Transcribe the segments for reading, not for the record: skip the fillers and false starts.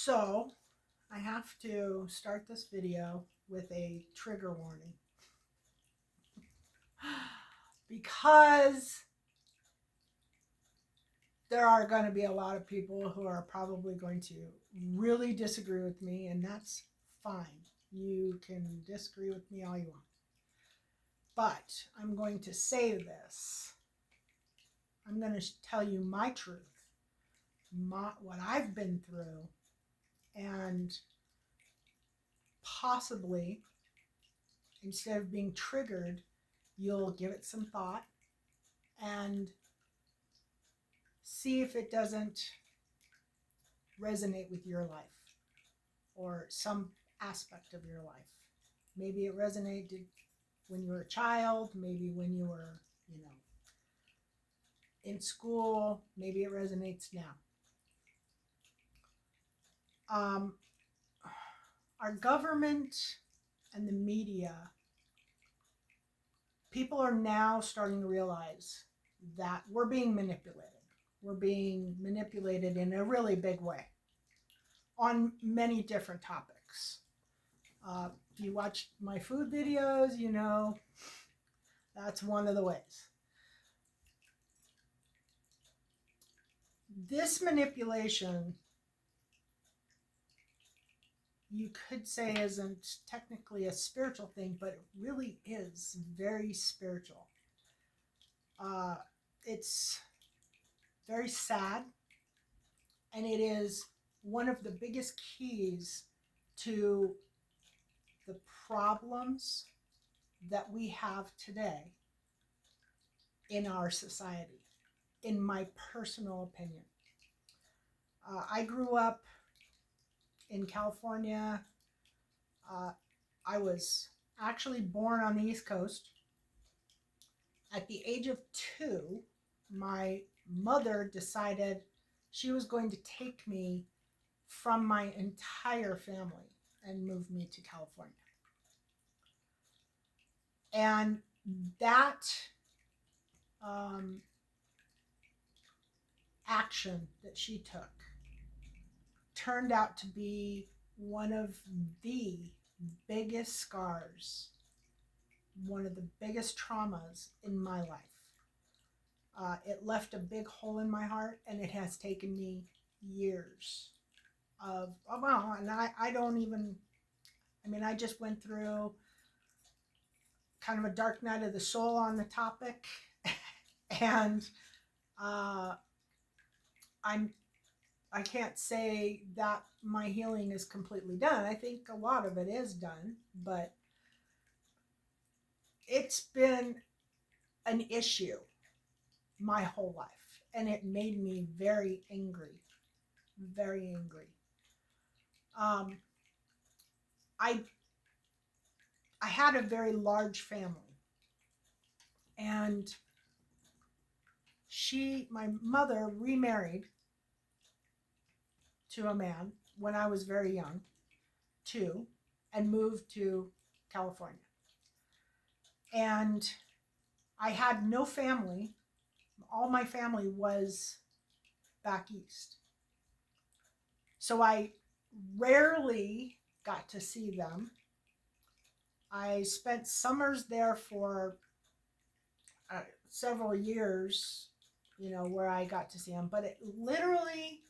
So, I have to start this video with a trigger warning because there are going to be a lot of people who are probably going to really disagree with me, and that's fine. You can disagree with me all you want. But I'm going to say this. I'm going to tell you my truth, what I've been through, and possibly, instead of being triggered, you'll give it some thought and see if it doesn't resonate with your life or some aspect of your life. Maybe it resonated when you were a child, maybe when you were, in school, maybe it resonates now. Our government and the media, people are now starting to realize that we're being manipulated. We're being manipulated in a really big way on many different topics. If you watch my food videos, you know that's one of the ways. This manipulation, you could say, isn't technically a spiritual thing, but it really is very spiritual. It's very sad, and it is one of the biggest keys to the problems that we have today in our society, in my personal opinion. I grew up in California. I was actually born on the East Coast. At the age of 2, my mother decided she was going to take me from my entire family and move me to California. And that action that she took turned out to be one of the biggest scars, one of the biggest traumas in my life. It left a big hole in my heart, and it has taken me years of, and I don't even, I just went through kind of a dark night of the soul on the topic, and I can't say that my healing is completely done. I think a lot of it is done, but it's been an issue my whole life, and it made me very angry, very angry. I had a very large family, and my mother remarried to a man when I was very young, too, and moved to California. And I had no family. All my family was back east. So I rarely got to see them. I spent summers there for several years, where I got to see them. But it literally,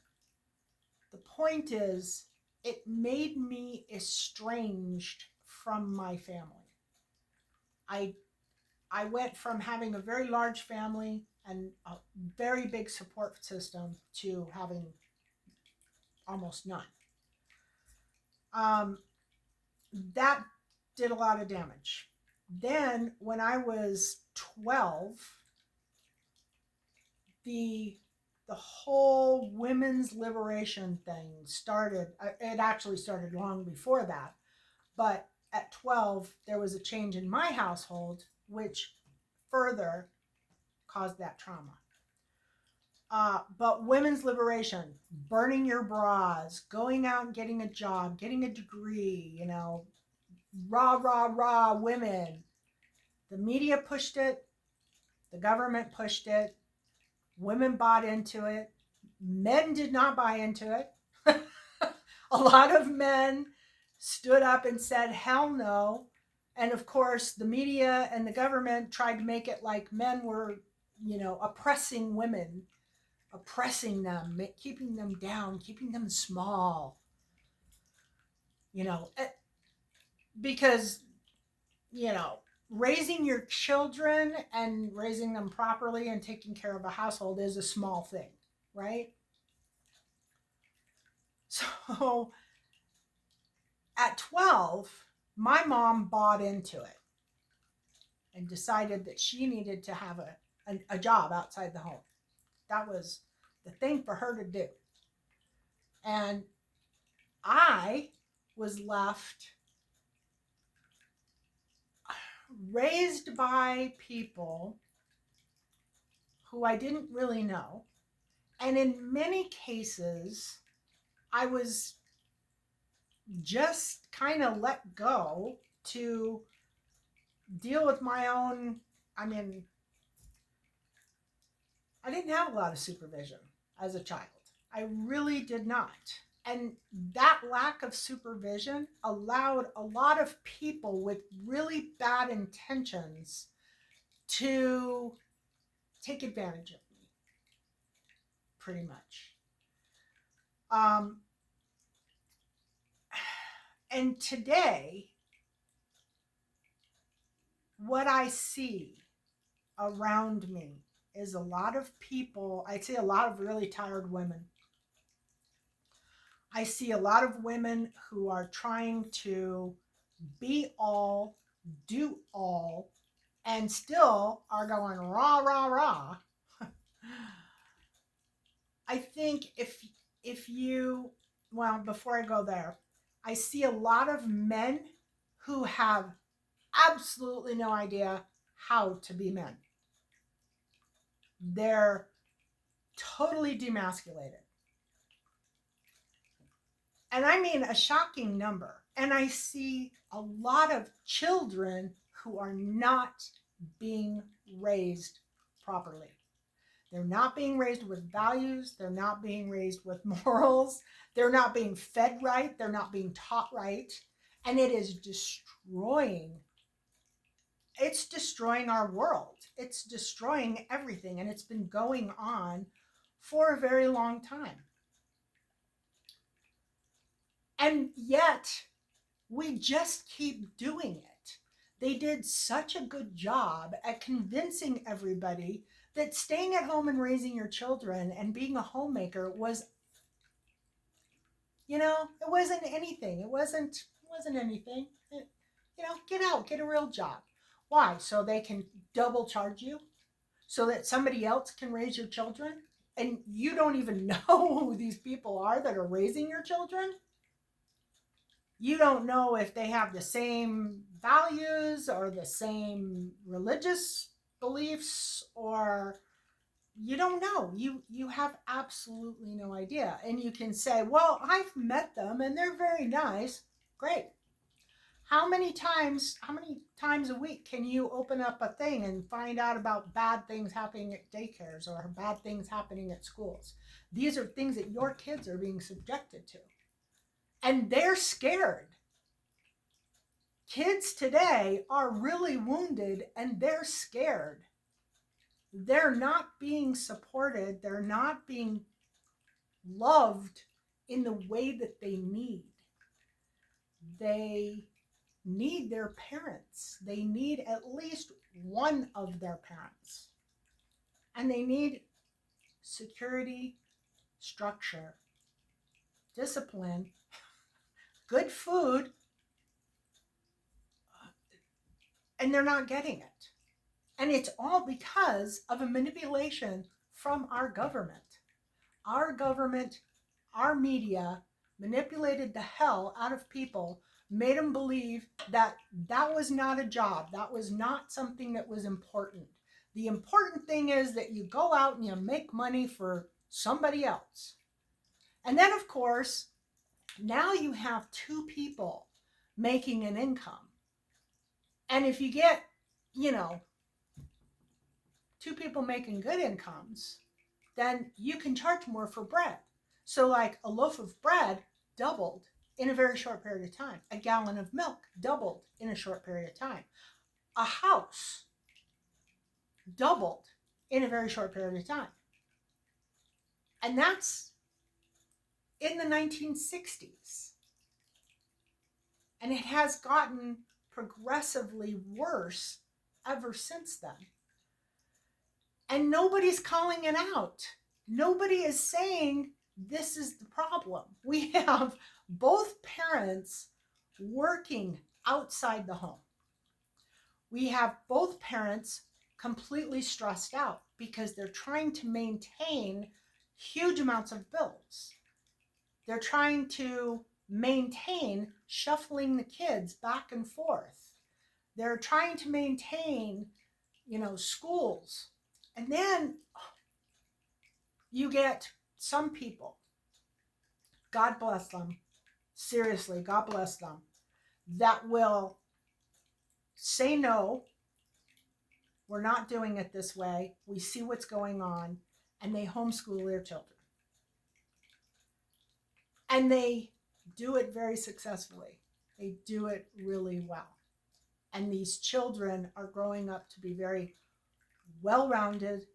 the point is, it made me estranged from my family. I went from having a very large family and a very big support system to having almost none. That did a lot of damage. Then when I was 12, the whole women's liberation thing started. It actually started long before that, but at 12 there was a change in my household which further caused that trauma. But women's liberation, burning your bras, going out and getting a job, getting a degree, rah women. The media pushed it, the government pushed it, women bought into it, men did not buy into it. A lot of men stood up and said, hell no. And of course, the media and the government tried to make it like men were, oppressing women, oppressing them, keeping them down, keeping them small, you know, eh, because, you know, raising your children and raising them properly and taking care of a household is a small thing, right? So at 12, my mom bought into it and decided that she needed to have a job outside the home. That was the thing for her to do. And I was left raised by people who I didn't really know. And in many cases, I was just kind of let go to deal with my own. I mean, I didn't have a lot of supervision as a child. I really did not. And that lack of supervision allowed a lot of people with really bad intentions to take advantage of me, pretty much. Um, and today, what I see around me is a lot of people. I see a lot of really tired women. I see a lot of women who are trying to be all, do all, and still are going rah, rah, rah. I think if you, well, before I go there, I see a lot of men who have absolutely no idea how to be men. They're totally demasculated. And I mean a shocking number. And I see a lot of children who are not being raised properly. They're not being raised with values. They're not being raised with morals. They're not being fed right. They're not being taught right. And it is destroying. It's destroying our world. It's destroying everything. And it's been going on for a very long time. And yet, we just keep doing it. They did such a good job at convincing everybody that staying at home and raising your children and being a homemaker was, it wasn't anything. It wasn't anything. Get out, get a real job. Why? So they can double charge you? So that somebody else can raise your children? And you don't even know who these people are that are raising your children? You don't know if they have the same values or the same religious beliefs, or you don't know. You have absolutely no idea. And you can say, well, I've met them and they're very nice. Great. How many times a week can you open up a thing and find out about bad things happening at daycares or bad things happening at schools? These are things that your kids are being subjected to. And they're scared. Kids today are really wounded and they're scared. They're not being supported. They're not being loved in the way that they need. They need their parents. They need at least one of their parents. And they need security, structure, discipline, good food, and they're not getting it. And it's all because of a manipulation from our government. Our government, our media manipulated the hell out of people, made them believe that that was not a job. That was not something that was important. The important thing is that you go out and you make money for somebody else. And then, of course, now you have two people making an income. And if you get, two people making good incomes, then you can charge more for bread. So like a loaf of bread doubled in a very short period of time. A gallon of milk doubled in a short period of time. A house doubled in a very short period of time. And that's in the 1960s. And it has gotten progressively worse ever since then. And nobody's calling it out. Nobody is saying this is the problem. We have both parents working outside the home. We have both parents completely stressed out because they're trying to maintain huge amounts of bills. They're trying to maintain shuffling the kids back and forth. They're trying to maintain, schools. And then you get some people, God bless them, seriously, God bless them, that will say no, we're not doing it this way. We see what's going on, and they homeschool their children. And they do it very successfully. They do it really well. And these children are growing up to be very well-rounded,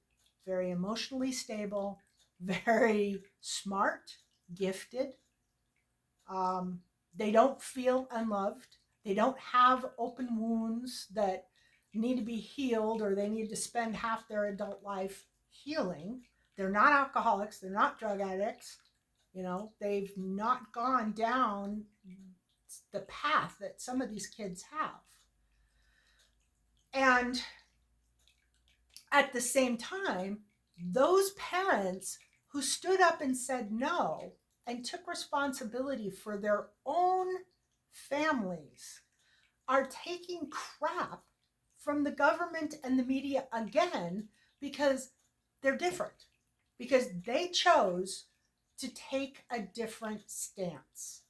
very emotionally stable, very smart, gifted. They don't feel unloved. They don't have open wounds that need to be healed, or they need to spend half their adult life healing. They're not alcoholics. They're not drug addicts. They've not gone down the path that some of these kids have. And at the same time, those parents who stood up and said no and took responsibility for their own families are taking crap from the government and the media again because they're different, because they chose to take a different stance.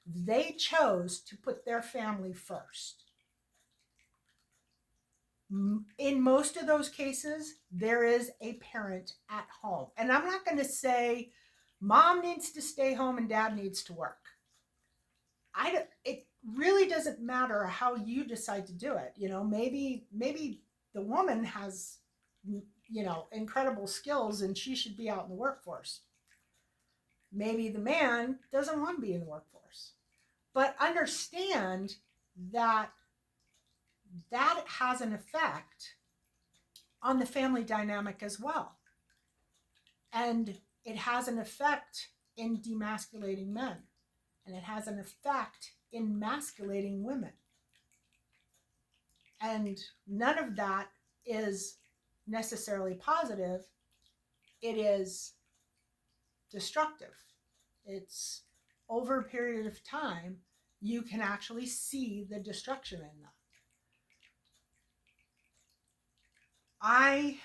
They chose to put their family first. In most of those cases, there is a parent at home. And I'm not going to say mom needs to stay home and dad needs to work. It really doesn't matter how you decide to do it. Maybe the woman has, incredible skills and she should be out in the workforce. Maybe the man doesn't want to be in the workforce. But understand that has an effect on the family dynamic as well. And it has an effect in demasculating men. And it has an effect in masculating women. And none of that is necessarily positive. It is destructive. It's over a period of time, you can actually see the destruction in that. I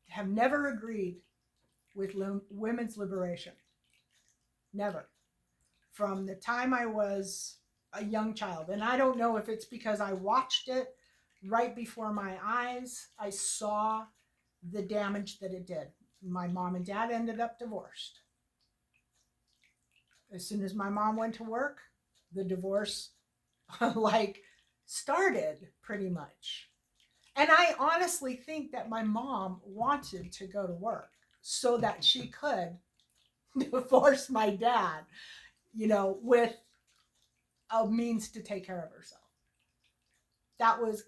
have never agreed with women's liberation. Never. From the time I was a young child. And I don't know if it's because I watched it right before my eyes. I saw the damage that it did. My mom and dad ended up divorced. As soon as my mom went to work, the divorce started pretty much. And I honestly think that my mom wanted to go to work so that she could divorce my dad, with a means to take care of herself.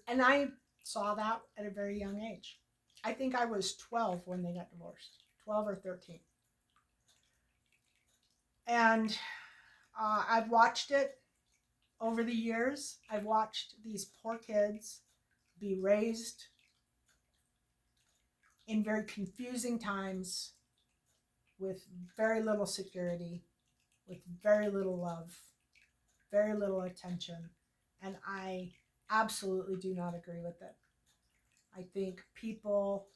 And I saw that at a very young age. I think I was 12 when they got divorced, 12 or 13. And I've watched it over the years. I've watched these poor kids be raised in very confusing times with very little security, with very little love, very little attention. And I absolutely do not agree with it. I think people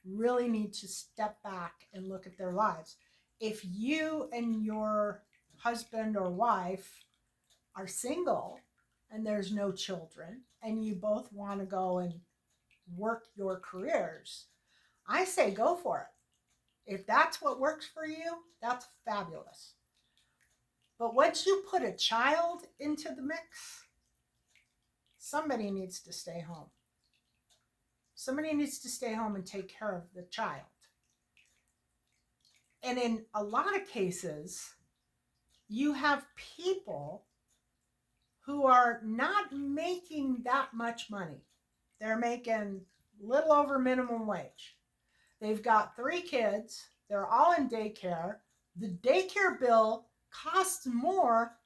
really need to step back and look at their lives. If you and your husband or wife are single and there's no children and you both want to go and work your careers, I say go for it. If that's what works for you, that's fabulous. But once you put a child into the mix, somebody needs to stay home. Somebody needs to stay home and take care of the child. And in a lot of cases, you have people who are not making that much money. They're making little over minimum wage. They've got 3 kids. They're all in daycare. The daycare bill costs more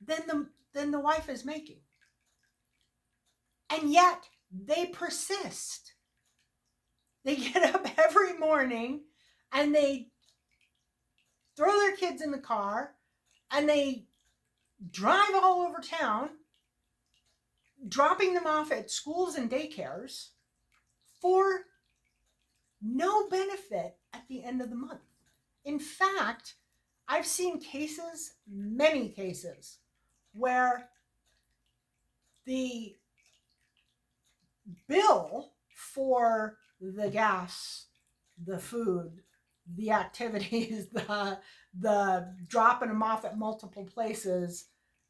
than the wife is making. And yet they persist. They get up every morning and they throw their kids in the car and they drive all over town, dropping them off at schools and daycares for no benefit at the end of the month. In fact, I've seen cases, many cases, where the bill for the gas, the food, the activities, the dropping them off at multiple places,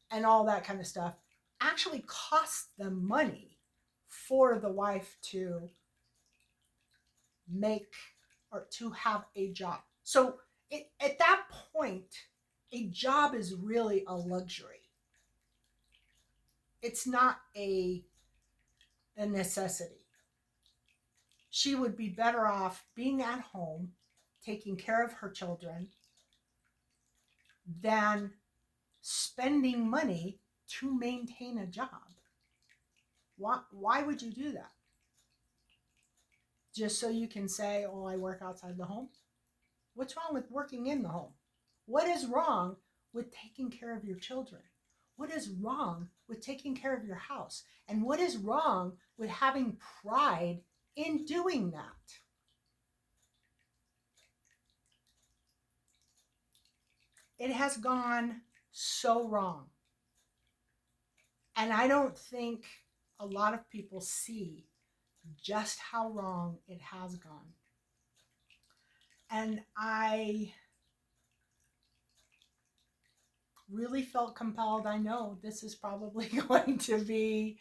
and all that kind of stuff actually costs them money for the wife to make or to have a job. So at that point, a job is really a luxury. It's not a necessity. She would be better off being at home, taking care of her children, than spending money to maintain a job. Why would you do that? Just so you can say, oh, I work outside the home? What's wrong with working in the home? What is wrong with taking care of your children? What is wrong with taking care of your house? And what is wrong with having pride in doing that? It has gone so wrong. And I don't think a lot of people see just how wrong it has gone. And I really felt compelled. I know this is probably going to be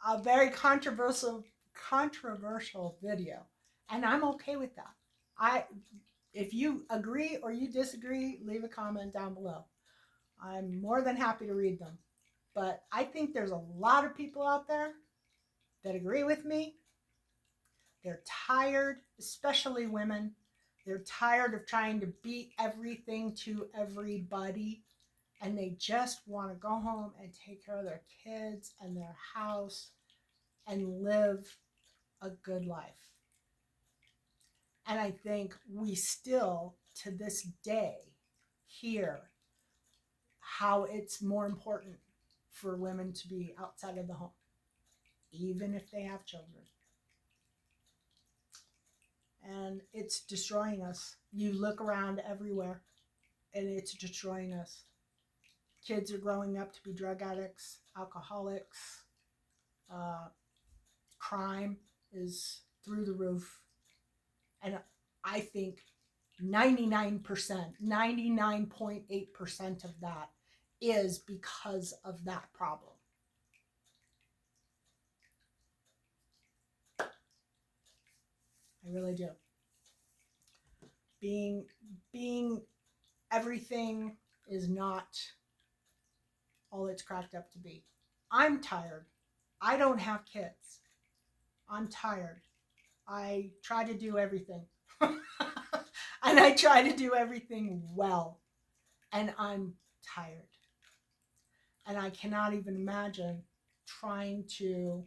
a very controversial video, and I'm okay with that. If you agree or you disagree, leave a comment down below. I'm more than happy to read them. But I think there's a lot of people out there that agree with me. They're tired, especially women. They're tired of trying to be everything to everybody. And they just want to go home and take care of their kids and their house and live a good life. And I think we still, to this day, hear how it's more important for women to be outside of the home, even if they have children. And it's destroying us. You look around everywhere, and it's destroying us. Kids are growing up to be drug addicts, alcoholics. Crime is through the roof. And I think 99%, 99.8% of that is because of that problem. I really do. Being everything is not all it's cracked up to be. I'm tired. I don't have kids. I'm tired. I try to do everything. And I try to do everything well. And I'm tired. And I cannot even imagine trying to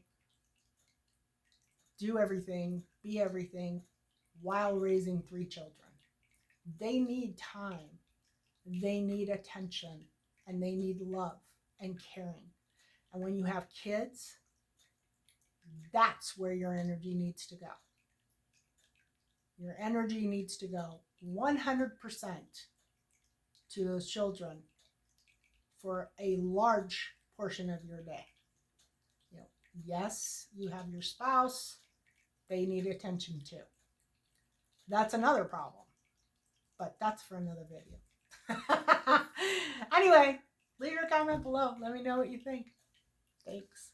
do everything, be everything, while raising 3 children. They need time. They need attention. And they need love and caring. And when you have kids, that's where your energy needs to go. Your energy needs to go 100% to those children for a large portion of your day. You know, yes, you have your spouse. They need attention too. That's another problem, but that's for another video. Anyway, leave your comment below. Let me know what you think. Thanks.